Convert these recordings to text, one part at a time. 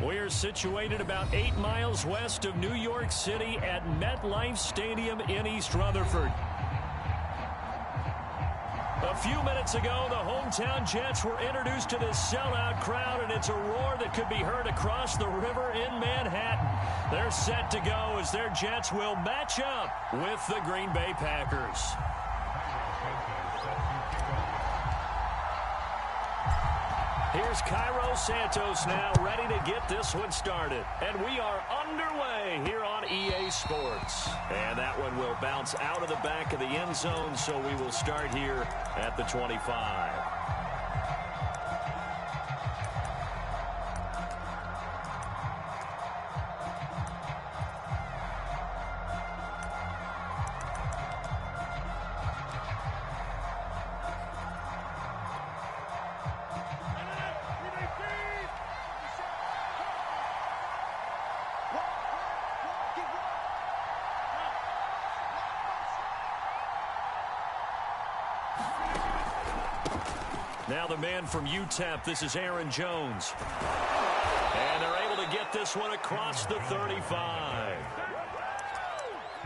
We're situated about 8 miles west of New York City at MetLife Stadium in East Rutherford. A few minutes ago, the hometown Jets were introduced to this sellout crowd, and it's a roar that could be heard across the river in Manhattan. They're set to go as their Jets will match up with the Green Bay Packers. Here's Cairo Santos now ready to get this one started. And we are underway here on EA Sports. And that one will bounce out of the back of the end zone, so we will start here at the 25. Now the man from UTEP, this is Aaron Jones. And they're able to get this one across the 35.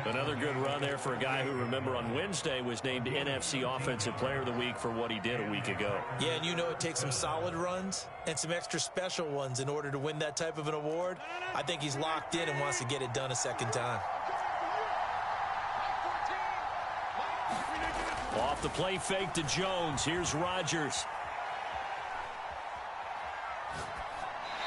Another good run there for a guy who, remember, on Wednesday was named NFC Offensive Player of the Week for what he did a week ago. Yeah, and you know it takes some solid runs and some extra special ones in order to win that type of an award. I think he's locked in and wants to get it done a second time. Off the play fake to Jones. Here's Rodgers.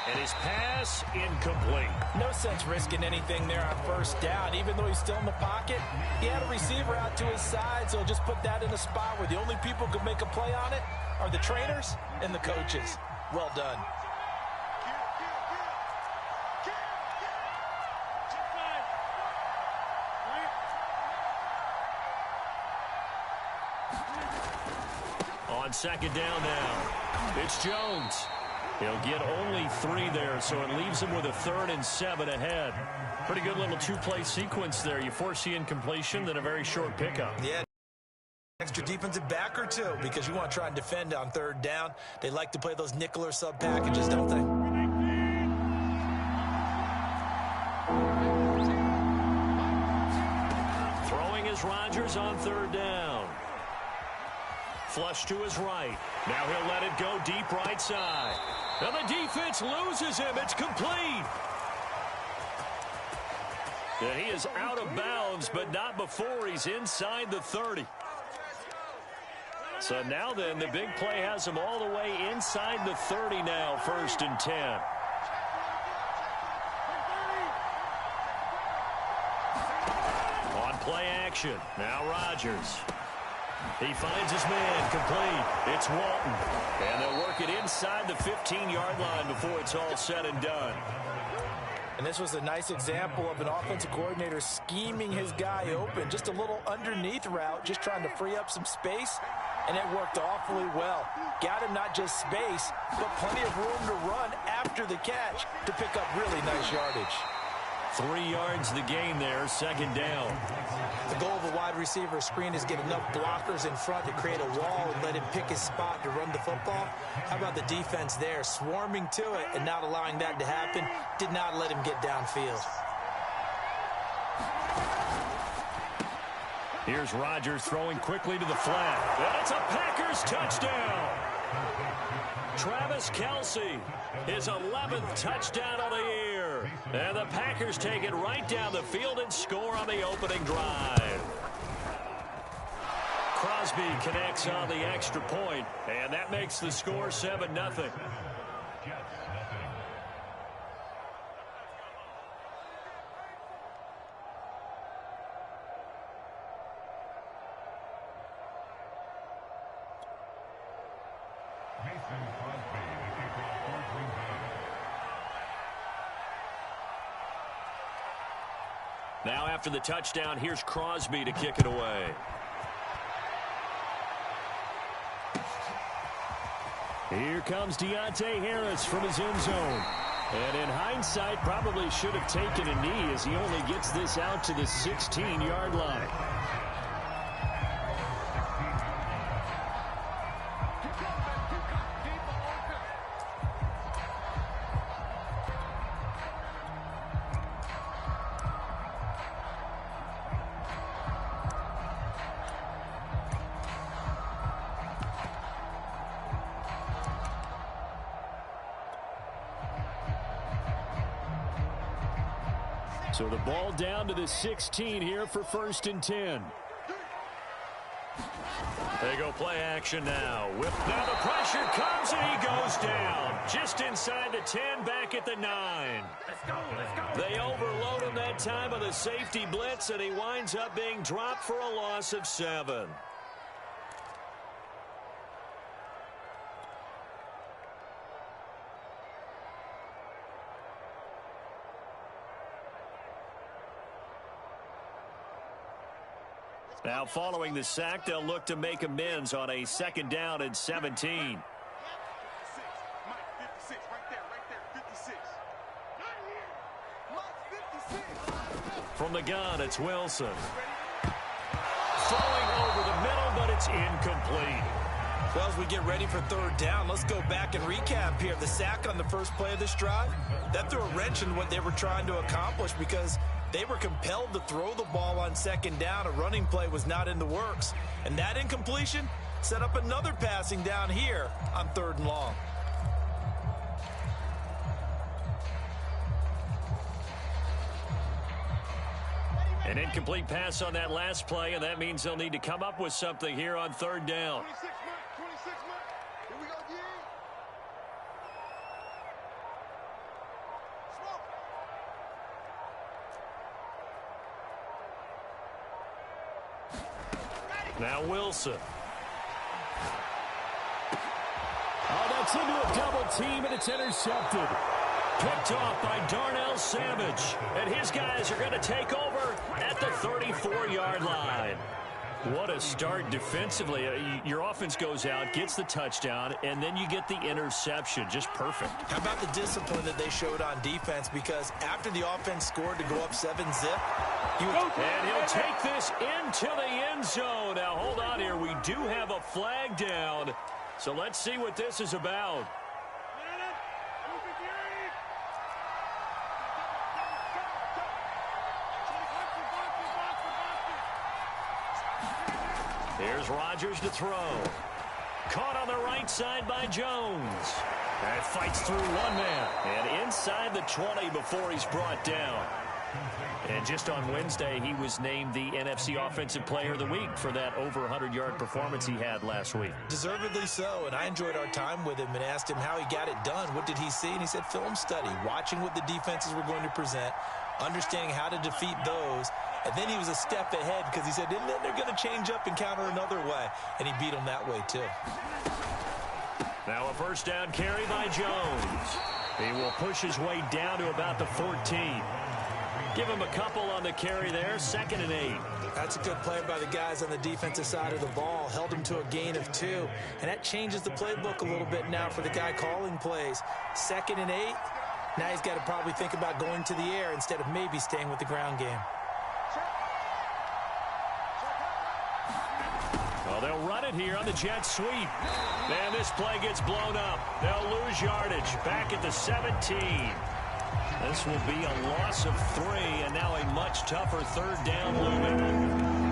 And his pass incomplete. No sense risking anything there on first down. Even though he's still in the pocket, he had a receiver out to his side, so just put that in a spot where the only people who could make a play on it are the trainers and the coaches. Well done. On second down now, it's Jones. He'll get only 3 there, so it leaves him with a 3rd and 7 ahead. Pretty good little 2-play sequence there. You force the incompletion, then a very short pickup. Yeah, extra defensive back or two, because you want to try and defend on 3rd down. They like to play those nickel or sub packages, don't they? Throwing is Rodgers on 3rd down. Flush to his right. Now he'll let it go deep right side. Now the defense loses him. It's complete. And he is out of bounds, but not before he's inside the 30. So now then, the big play has him all the way inside the 30 now, 1st and 10. On play action. Now Rodgers. He finds his man, complete. It's Walton. And they'll work it inside the 15-yard line before it's all said and done. And this was a nice example of an offensive coordinator scheming his guy open. Just a little underneath route, just trying to free up some space. And it worked awfully well. Got him not just space, but plenty of room to run after the catch to pick up really nice yardage. 3 yards the gain there, 2nd down. The goal of a wide receiver screen is get enough blockers in front to create a wall and let him pick his spot to run the football. How about the defense there, swarming to it and not allowing that to happen? Did not let him get downfield. Here's Rodgers throwing quickly to the flat. And it's a Packers touchdown. Travis Kelce, his 11th touchdown of the year. And the Packers take it right down the field and score on the opening drive. Crosby connects on the extra point, and that makes the score 7-0. Now after the touchdown, here's Crosby to kick it away. Here comes Deontay Harris from his end zone. And in hindsight, probably should have taken a knee as he only gets this out to the 16-yard line. So the ball down to the 16 here for 1st and 10. They go play action now. Now the pressure comes and he goes down. Just inside the 10, back at the 9. Let's go. They overload him that time on the safety blitz, and he winds up being dropped for a loss of 7. Now, following the sack, they'll look to make amends on a 2nd down and 17. From the gun, it's Wilson. Throwing over the middle, but it's incomplete. Well, as we get ready for 3rd down, let's go back and recap here. The sack on the first play of this drive, that threw a wrench in what they were trying to accomplish because they were compelled to throw the ball on 2nd down. A running play was not in the works. And that incompletion set up another passing down here on 3rd and long. An incomplete pass on that last play, and that means they'll need to come up with something here on 3rd down. 26 man. Here we go, Now Wilson. Oh, that's into a double team, and it's intercepted. Picked off by Darnell Savage. And his guys are going to take over at the 34-yard line. What a start defensively. Your offense goes out, gets the touchdown, and then you get the interception. Just perfect. How about the discipline that they showed on defense? Because after the offense scored to go up 7-zip, and he'll take this into the end zone. Now, hold on here. We do have a flag down. So let's see what this is about. Here's Rodgers to throw. Caught on the right side by Jones. And fights through one man. And inside the 20 before he's brought down. And just on Wednesday, he was named the NFC Offensive Player of the Week for that over 100-yard performance he had last week. Deservedly so, and I enjoyed our time with him and asked him how he got it done. What did he see? And he said film study, watching what the defenses were going to present, understanding how to defeat those. And then he was a step ahead because he said, and then they're going to change up and counter another way. And he beat them that way, too. Now a 1st down carry by Jones. He will push his way down to about the 14. Give him a couple on the carry there, 2nd and 8. That's a good play by the guys on the defensive side of the ball. Held him to a gain of 2. And that changes the playbook a little bit now for the guy calling plays. 2nd and 8. Now he's got to probably think about going to the air instead of maybe staying with the ground game. Well, they'll run it here on the jet sweep. And this play gets blown up. They'll lose yardage back at the 17. This will be a loss of 3, and now a much tougher 3rd down looming.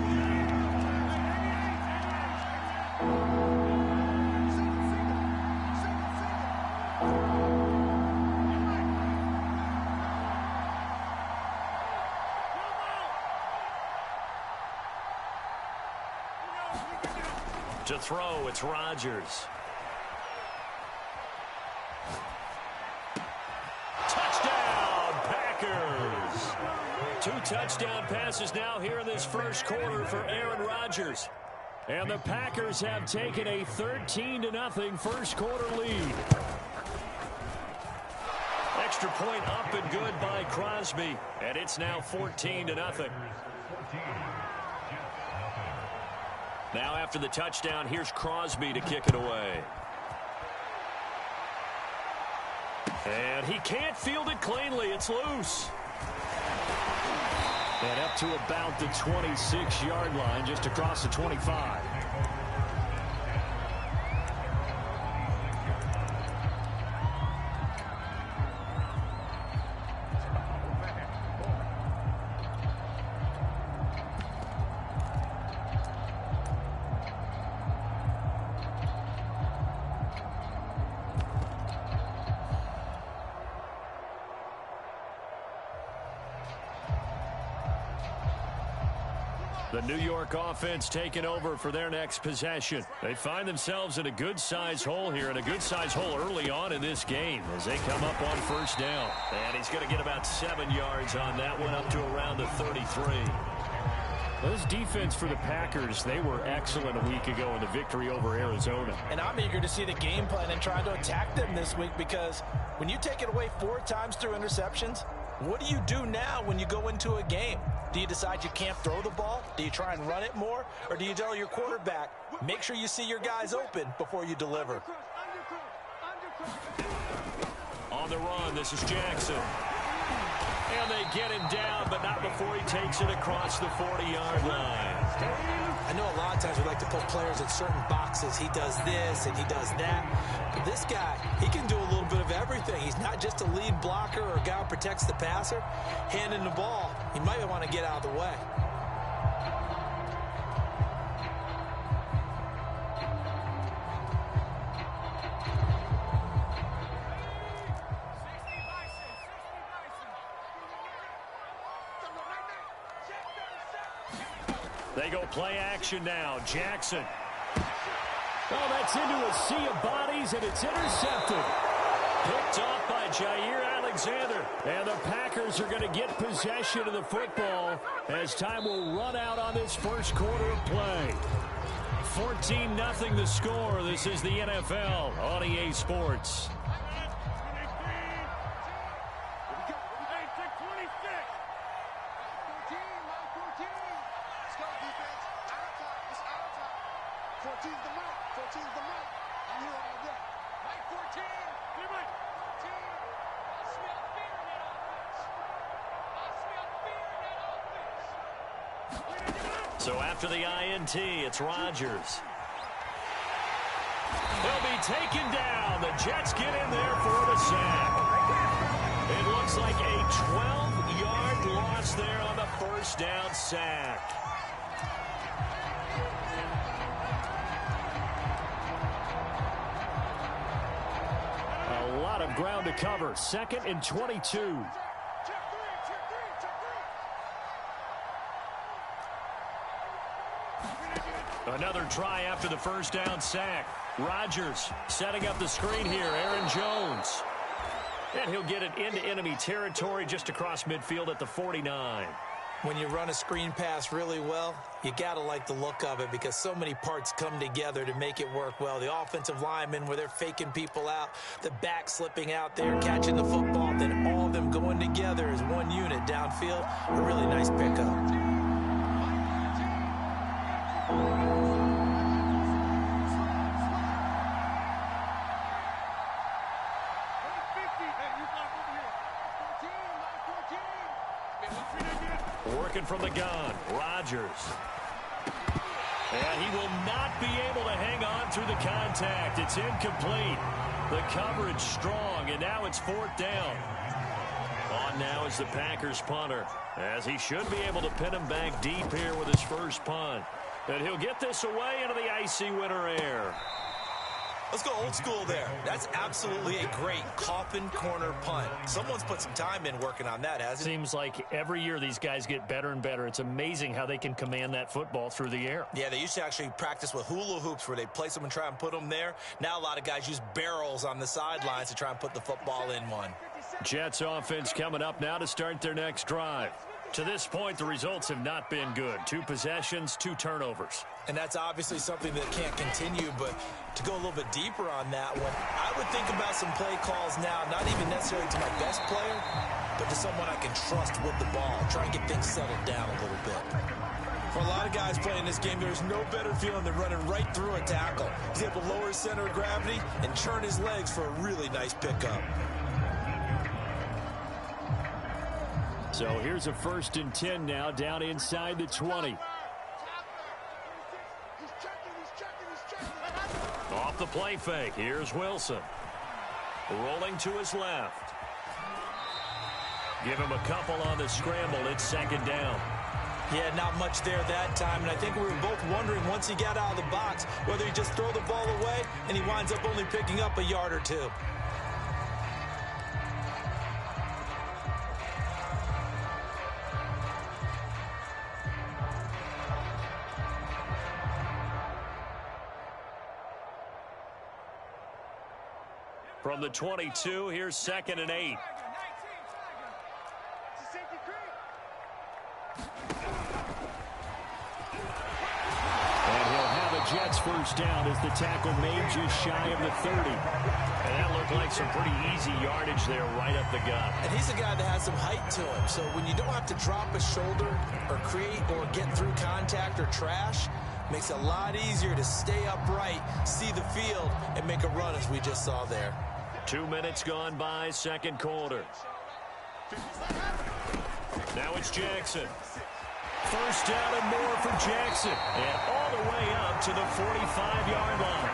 To throw, it's Rodgers. Touchdown, Packers! 2 touchdown passes now here in this first quarter for Aaron Rodgers. And the Packers have taken a 13-0 first quarter lead. Extra point up and good by Crosby. And it's now 14-0. Now after the touchdown, here's Crosby to kick it away. And he can't field it cleanly. It's loose. And up to about the 26-yard line, just across the 25. The New York offense taking over for their next possession. They find themselves in a good-sized hole here, and a good-sized hole early on in this game as they come up on first down. And he's going to get about 7 yards on that one, up to around the 33. Well, this defense for the Packers, they were excellent a week ago in the victory over Arizona. And I'm eager to see the game plan and try to attack them this week, because when you take it away 4 times through interceptions, what do you do now when you go into a game? Do you decide you can't throw the ball? Do you try and run it more? Or do you tell your quarterback, make sure you see your guys open before you deliver? On the run, this is Jackson. And they get him down, but not before he takes it across the 40-yard line. I know a lot of times we like to put players in certain boxes. He does this and he does that. But this guy, he can do a little bit of everything. He's not just a lead blocker or a guy who protects the passer. Handing the ball, he might want to get out of the way. They go play action now. Jackson. Oh, that's into a sea of bodies, and it's intercepted. Picked off by Jair Alexander. And the Packers are going to get possession of the football as time will run out on this first quarter of play. 14-0 the score. This is the NFL on EA Sports. So after the INT, it's Rodgers. He'll be taken down. The Jets get in there for the sack. It looks like a 12-yard loss there on the first down sack. A lot of ground to cover. 2nd and 22. Another try after the first down sack. Rodgers setting up the screen here. Aaron Jones. And he'll get it into enemy territory just across midfield at the 49. When you run a screen pass really well, you got to like the look of it because so many parts come together to make it work well. The offensive linemen where they're faking people out, the back slipping out there, catching the football, then all of them going together as one unit downfield. A really nice pickup. Working from the gun, Rodgers. And he will not be able to hang on through the contact. It's incomplete. The coverage strong, and now it's 4th down. On now is the Packers punter, as he should be able to pin him back deep here with his first punt. And he'll get this away into the icy winter air. Let's go old school there. That's absolutely a great coffin corner punt. Someone's put some time in working on that, hasn't it? Seems like every year these guys get better and better. It's amazing how they can command that football through the air. Yeah, they used to actually practice with hula hoops where they place them and try and put them there. Now a lot of guys use barrels on the sidelines to try and put the football in one. Jets offense coming up now to start their next drive. To this point, the results have not been good. 2 possessions, 2 turnovers. And that's obviously something that can't continue, but to go a little bit deeper on that one, I would think about some play calls now, not even necessarily to my best player, but to someone I can trust with the ball. Try and get things settled down a little bit. For a lot of guys playing this game, there's no better feeling than running right through a tackle. He's able to lower his center of gravity and churn his legs for a really nice pickup. So here's a 1st and 10 now, down inside the 20. Off the play fake, here's Wilson. Rolling to his left. Give him a couple on the scramble, it's 2nd down. Yeah, not much there that time, and I think we were both wondering once he got out of the box whether he just throw the ball away and he winds up only picking up a yard or 2. From the 22, here's 2nd and 8. Jets first down as the tackle made just shy of the 30. And that looked like some pretty easy yardage there right up the gut. And he's a guy that has some height to him. So when you don't have to drop a shoulder or create or get through contact or trash, makes it a lot easier to stay upright, see the field, and make a run as we just saw there. 2 minutes gone by, second quarter. Now it's Jackson. First down and more for Jackson. And all the way up to the 45-yard line.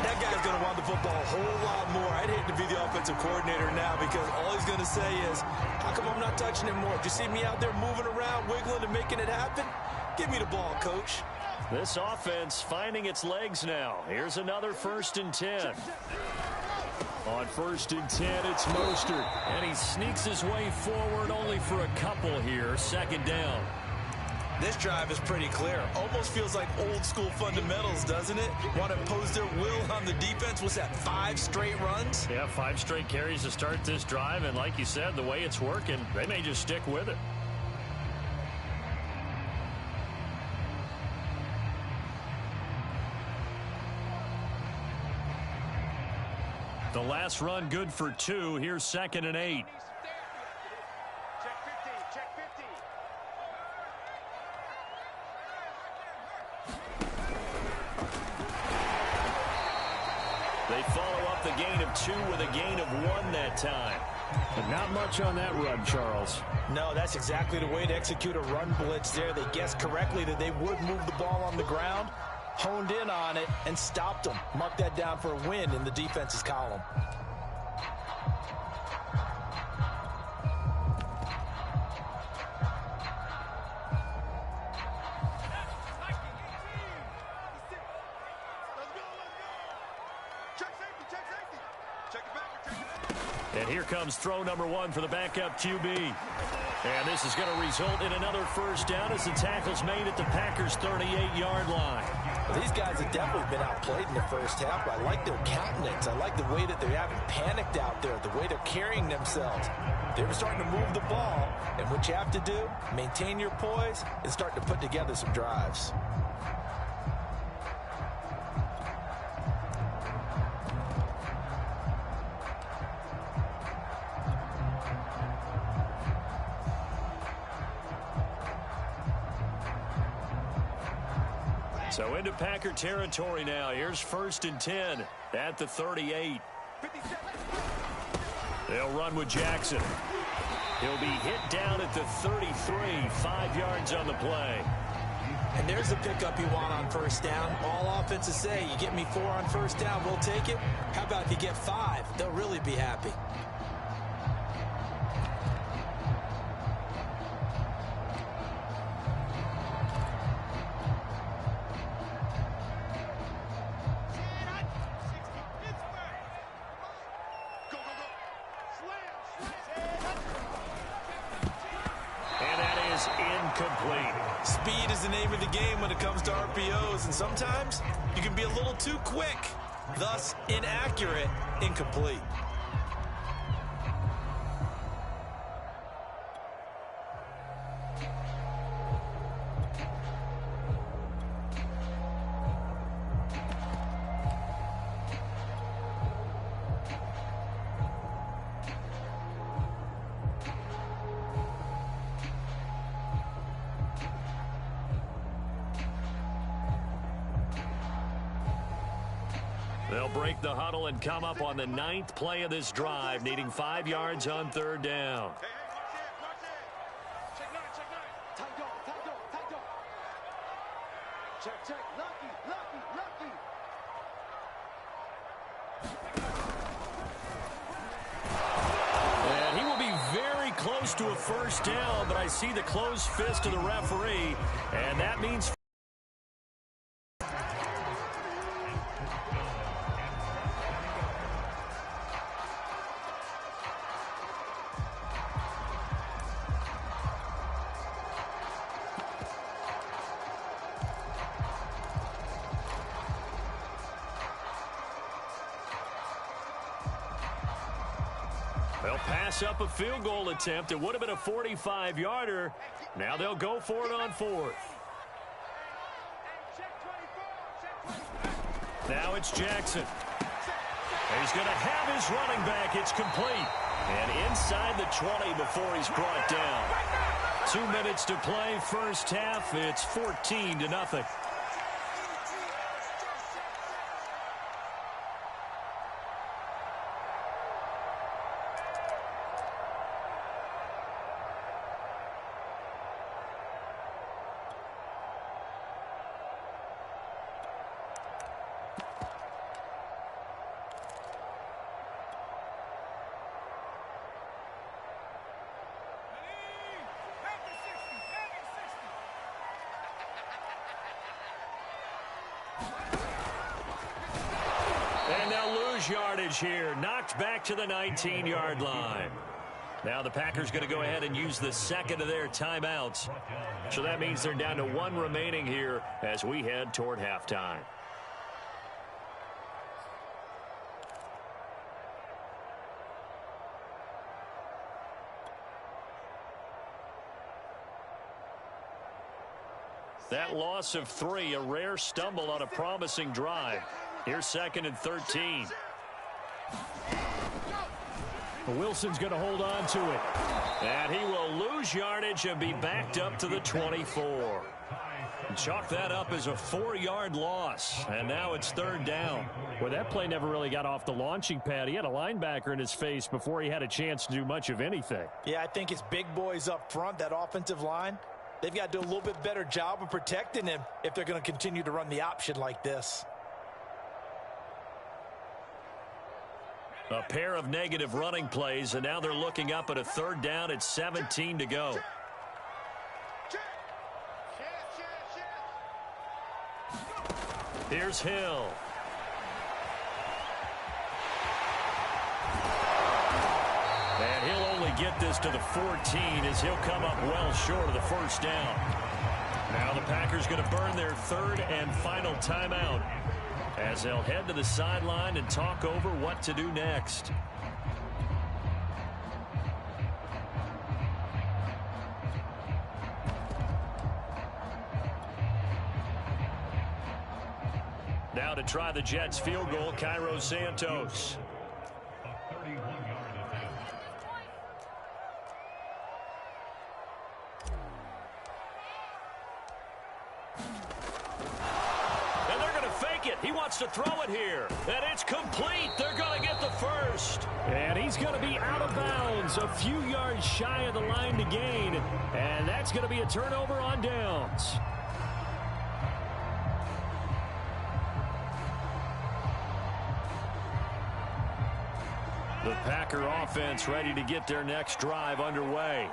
That guy's going to want the football a whole lot more. I'd hate to be the offensive coordinator now because all he's going to say is, how come I'm not touching it more? Do you see me out there moving around, wiggling, and making it happen? Give me the ball, coach. This offense finding its legs now. Here's another 1st and 10. On 1st and 10, it's Mostert. And he sneaks his way forward only for a couple here. 2nd down. This drive is pretty clear. Almost feels like old school fundamentals, doesn't it? Want to impose their will on the defense. Was that 5 straight runs? Yeah, 5 straight carries to start this drive. And like you said, the way it's working, they may just stick with it. The last run good for 2. Here's 2nd and 8. Check 50, check 50. They follow up the gain of 2 with a gain of 1 that time. But not much on that run, Charles. No, that's exactly the way to execute a run blitz there. They guessed correctly that they would move the ball on the ground, honed in on it, and stopped them. Mark that down for a win in the defense's column. And here comes throw number 1 for the backup QB. And this is going to result in another first down as the tackle's made at the Packers' 38-yard line. Well, these guys have definitely been outplayed in the first half. I like their countenance. I like the way that they haven't panicked out there, the way they're carrying themselves. They're starting to move the ball, and what you have to do, maintain your poise and start to put together some drives. So into Packer territory now. Here's 1st and 10 at the 38. They'll run with Jackson. He'll be hit down at the 33, 5 yards on the play. And there's the pickup you want on first down. All offenses say, you get me 4 on first down, we'll take it. How about if you get 5? They'll really be happy. Incomplete. Speed is the name of the game when it comes to RPOs, and sometimes you can be a little too quick, thus inaccurate, incomplete. They'll break the huddle and come up on the 9th play of this drive, needing 5 yards on 3rd down. Hey, watch it. Check 9, check 9. Tight dog. Check. Lucky. And he will be very close to a first down, but I see the closed fist of the referee, and that means pass up a field goal attempt. It would have been a 45-yarder. Now they'll go for it on fourth. Now it's Jackson. He's going to have his running back. It's complete. And inside the 20 before he's brought down. 2 minutes to play, first half. It's 14-0. And they'll lose yardage here. Knocked back to the 19-yard line. Now the Packers going to go ahead and use the second of their timeouts. So that means they're down to 1 remaining here as we head toward halftime. That loss of 3, a rare stumble on a promising drive. Here's 2nd and 13. Wilson's going to hold on to it. And he will lose yardage and be backed up to the 24. Chalk that up as a 4-yard loss. And now it's 3rd down. Well, that play never really got off the launching pad. He had a linebacker in his face before he had a chance to do much of anything. Yeah, I think his big boys up front, that offensive line, they've got to do a little bit better job of protecting him if they're going to continue to run the option like this. A pair of negative running plays, and now they're looking up at a 3rd down at 17 to go. Here's Hill. And he'll only get this to the 14 as he'll come up well short of the 1st down. Now the Packers going to burn their 3rd and final timeout as they'll head to the sideline and talk over what to do next. Now to try the Jets field goal, Cairo Santos. He wants to throw it here, and it's complete. They're going to get the 1st. And he's going to be out of bounds, a few yards shy of the line to gain, and that's going to be a turnover on downs. The Packer offense ready to get their next drive underway.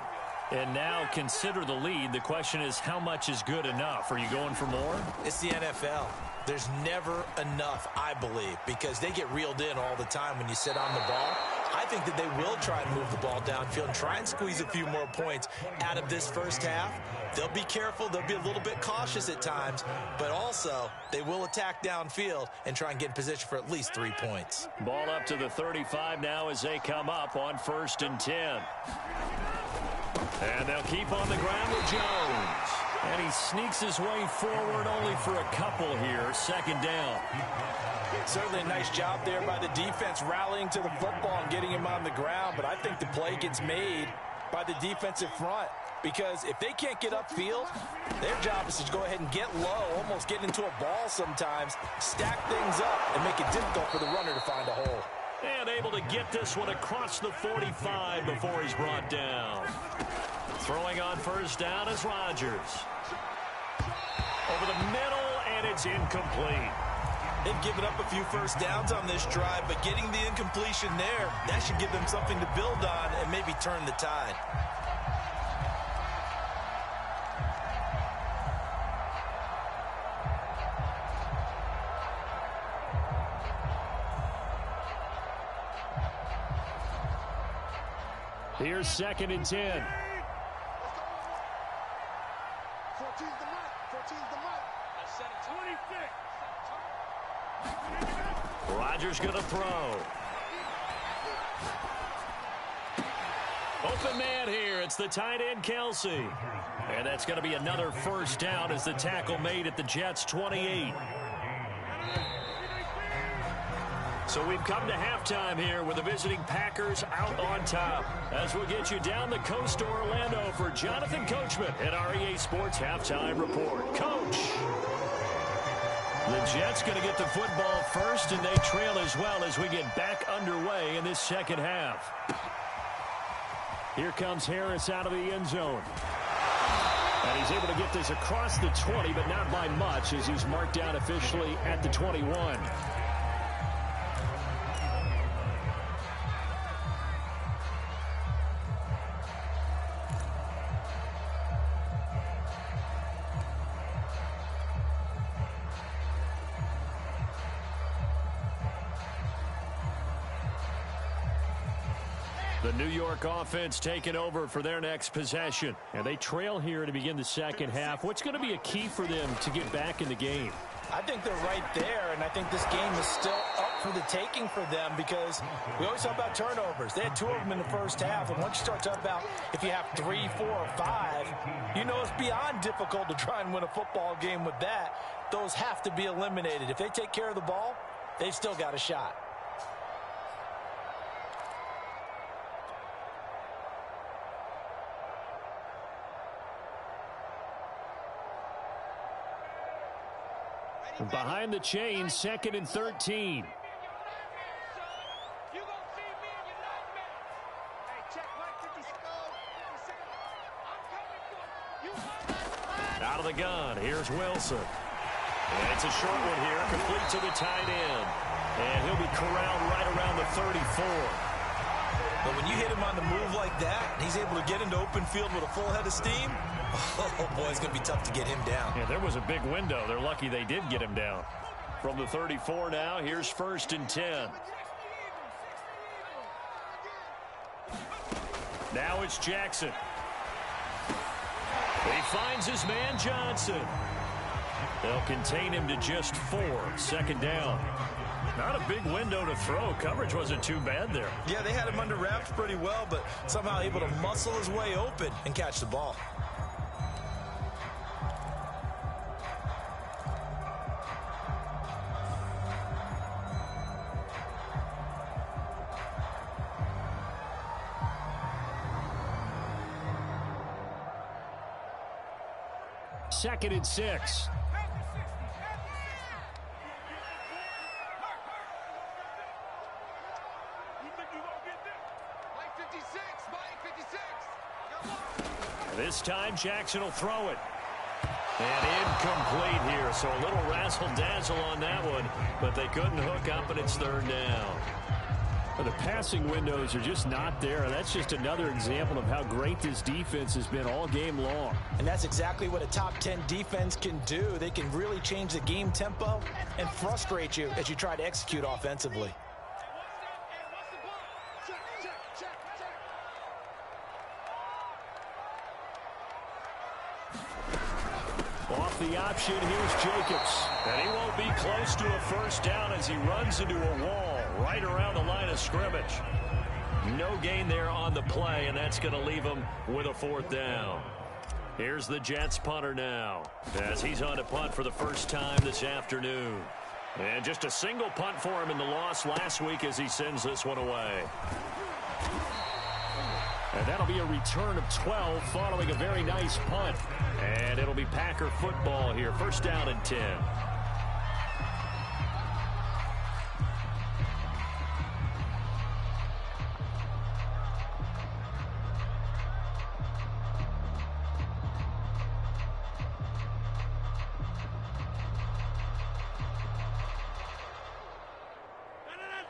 And now consider the lead. The question is, how much is good enough? Are you going for more? It's the NFL. There's never enough, I believe, because they get reeled in all the time when you sit on the ball. I think that they will try and move the ball downfield and try and squeeze a few more points out of this first half. They'll be careful. They'll be a little bit cautious at times, but also they will attack downfield and try and get in position for at least 3 points. Ball up to the 35 now as they come up on 1st and 10. And they'll keep on the ground with Jones. And he sneaks his way forward only for a couple here. 2nd down. Certainly a nice job there by the defense rallying to the football and getting him on the ground. But I think the play gets made by the defensive front. Because if they can't get upfield, their job is to go ahead and get low, almost get into a ball sometimes, stack things up, and make it difficult for the runner to find a hole. And able to get this one across the 45 before he's brought down. Throwing on 1st down is Rodgers. Over the middle, and it's incomplete. They've given up a few 1st downs on this drive, but getting the incompletion there, that should give them something to build on and maybe turn the tide. Here's 2nd and 10. 14's the mark. 14's the mark. I said it. 26. Rodgers going to throw. Open man here. It's the tight end, Kelsey. And that's going to be another first down as the tackle made at the Jets' 28. So we've come to halftime here with the visiting Packers out on top. As we'll get you down the coast to Orlando for Jonathan Coachman at our EA Sports Halftime Report. Coach. The Jets going to get the football first, and they trail as well as we get back underway in this second half. Here comes Harris out of the end zone. And he's able to get this across the 20, but not by much as he's marked down officially at the 21. The New York offense taking over for their next possession. And they trail here to begin the second half. What's going to be a key for them to get back in the game? I think they're right there, and I think this game is still up for the taking for them because we always talk about turnovers. They had 2 of them in the first half, and once you start talking about if you have 3, 4, or 5, you know it's beyond difficult to try and win a football game with that. Those have to be eliminated. If they take care of the ball, they've still got a shot. Behind the chains, 2nd and 13. Out of the gun, here's Wilson. And it's a short one here, complete to the tight end. And he'll be corralled right around the 34. But when you hit him on the move like that, he's able to get into open field with a full head of steam, oh, boy, it's going to be tough to get him down. Yeah, there was a big window. They're lucky they did get him down. From the 34 now, here's 1st and 10. Now it's Jackson. He finds his man Johnson. They'll contain him to just 4. 2nd down. Not a big window to throw. Coverage wasn't too bad there. Yeah, they had him under wraps pretty well, but somehow able to muscle his way open and catch the ball. Second and 6. This time Jackson will throw it. And incomplete here, so a little razzle-dazzle on that one, but they couldn't hook up, and it's 3rd down. Well, the passing windows are just not there. That's just another example of how great this defense has been all game long. And that's exactly what a top 10 defense can do. They can really change the game tempo and frustrate you as you try to execute offensively. Off the option, here's Jacobs. And he won't be close to a first down as he runs into a wall right around the line of scrimmage. No gain there on the play, and that's going to leave him with a 4th down. Here's the Jets punter now as he's on to punt for the first time this afternoon. And just a single punt for him in the loss last week as he sends this one away. And that'll be a return of 12 following a very nice punt. And it'll be Packer football here. 1st down and 10.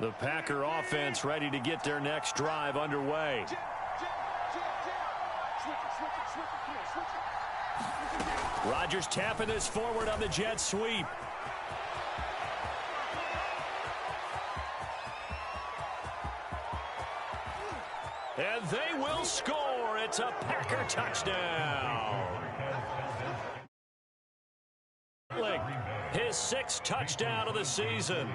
The Packer offense ready to get their next drive underway. Rodgers tapping this forward on the jet sweep. And they will score. It's a Packer touchdown. His 6th touchdown of the season.